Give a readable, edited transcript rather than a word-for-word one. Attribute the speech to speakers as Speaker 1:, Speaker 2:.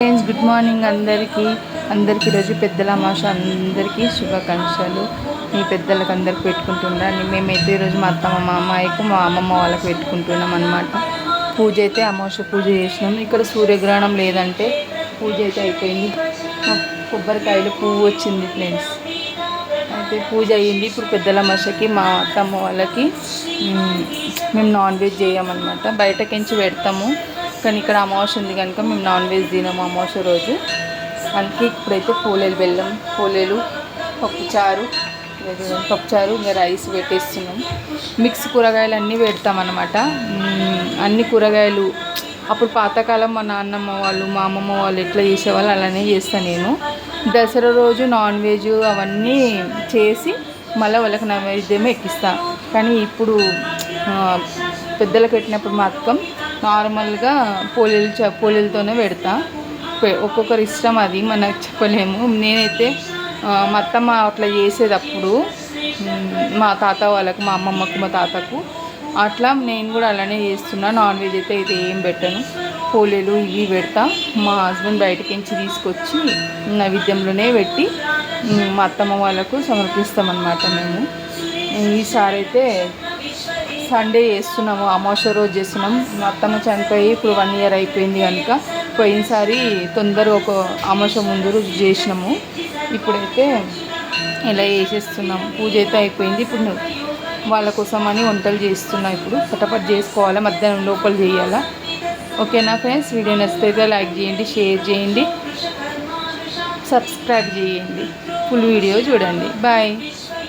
Speaker 1: Friends, good morning అందరికీ ఈరోజు పెద్దల అమావాస్య. అందరికీ శుభాకాంక్షలు. మీ పెద్దలకు అందరికి పెట్టుకుంటున్నాను. మేమైతే ఈరోజు మా అత్తమ్మ మా అమ్మాయికి మా అమ్మమ్మ వాళ్ళకి పెట్టుకుంటున్నాం అన్నమాట. పూజ అయితే అమావాస్య పూజ చేసినాం. ఇక్కడ సూర్యగ్రహణం లేదంటే పూజ అయితే అయిపోయింది. కొబ్బరికాయలు పువ్వు వచ్చింది ఫ్రెండ్స్. అయితే పూజ అయ్యింది. ఇప్పుడు పెద్దల అమావాస్యకి మా అత్తమ్మ వాళ్ళకి మేము నాన్ వెజ్ చేయమన్నమాట. బయటకించి పెడతాము, కానీ ఇక్కడ అమావాస్య ఉంది కనుక మేము నాన్ వెజ్ తినము అమావాస్య రోజు. అందుకే ఇప్పుడైతే పోలేలు పప్పుచారు ఇంకా రైస్ పెట్టేస్తున్నాం. మిక్స్ కూరగాయలు అన్నీ పెడతామన్నమాట. అన్ని కూరగాయలు అప్పుడు పాతకాలం మా నాన్నమ్మ వాళ్ళు మా అమ్మమ్మ వాళ్ళు ఎట్లా చేసేవాళ్ళు అలానే చేస్తాను నేను. దసరా రోజు నాన్ వెజ్ అవన్నీ చేసి మళ్ళీ వాళ్ళకి నైవేద్యమే ఎక్కిస్తాను. కానీ ఇప్పుడు పెద్దలకు పెట్టినప్పుడు మాత్రం నార్మల్గా పోలేలతోనే పెడతా. ఒక్కొక్కరి ఇష్టం, అది మనకు చెప్పలేము. నేనైతే మా అత్తమ్మ అట్లా చేసేటప్పుడు మా తాత వాళ్ళకు మా అమ్మమ్మకు మా తాతకు అట్లా నేను కూడా అలానే చేస్తున్నా. నాన్ వెజ్ అయితే ఏం పెట్టను, పోలేలు ఇవి పెడతా. మా హస్బెండ్ బయటకించి తీసుకొచ్చి నైవేద్యంలోనే పెట్టి మా అత్తమ్మ వాళ్ళకు సమర్పిస్తామన్నమాట. మేము ఈసారి అయితే సండే చేస్తున్నాము, అమావాస్య రోజు చేస్తున్నాం. మా అత్తమ్మ చనిపోయి ఇప్పుడు 1 year అయిపోయింది కనుక పోయినసారి తొందరగా ఒక అమావాస్య ముందు రోజు చేసినాము. ఇప్పుడైతే ఇలా చేసేస్తున్నాము. పూజ అయితే అయిపోయింది. ఇప్పుడు వాళ్ళ కోసం అని వంటలు చేస్తున్నాం. ఇప్పుడు పటపట్ చేసుకోవాలా, మధ్యాహ్నం లోపల చేయాలా. ఓకేనా ఫ్రెండ్స్? వీడియో నచ్చితే లైక్ చేయండి, షేర్ చేయండి, సబ్స్క్రైబ్ చేయండి, ఫుల్ వీడియో చూడండి. బాయ్.